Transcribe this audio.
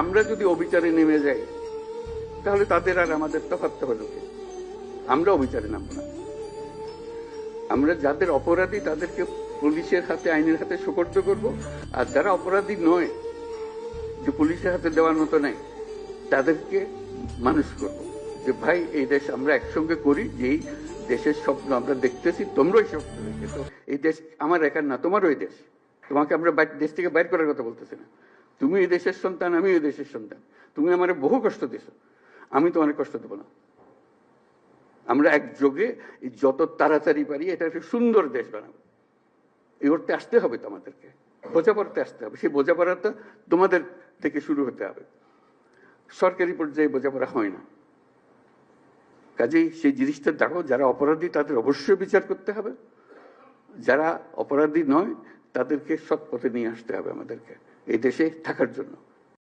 আমরা যদি অবিচারে নেমে যাই তাহলে তাদের আর আমাদের তফাৎ হলো কি? আমরা অবিচারে নামবো না। আমরা যাদের অপরাধী তাদেরকে পুলিশের হাতে, আইনের হাতে সোপর্দ করব, আর যারা অপরাধী নয়, যে পুলিশের হাতে দেওয়ার মতো নাই, তাদেরকে মানুষ করব যে ভাই এই দেশ আমরা একসঙ্গে করি, যেই দেশের স্বপ্ন আমরা দেখতেছি, তোমরাই স্বপ্ন দেখতেছো। এই দেশ আমার একার না, তোমারও এই দেশ। তোমাকে আমরা দেশ থেকে বাইর করার কথা বলতেছি না। তুমি এই দেশের সন্তান, আমি এই দেশের সন্তান। তুমি আমার বহু কষ্ট দিছো, আমি তো অনেক কষ্ট দেবো না। আমরা একযোগে যত তাড়াতাড়ি পারি এটা একটা সুন্দর দেশ বানাবো। এই করতে আসতে হবে তো আমাদেরকে, বোঝাপড়াতে আসতে হবে। সেই বোঝাপড়াটা তোমাদের থেকে শুরু হতে হবে। সরকারি পর্যায়ে বোঝাপড়া হয় না। কাজেই সেই জিনিসটা দেখো, যারা অপরাধী তাদের অবশ্যই বিচার করতে হবে, যারা অপরাধী নয় তাদেরকে সৎ পথে নিয়ে আসতে হবে আমাদেরকে এই দেশে থাকার জন্য।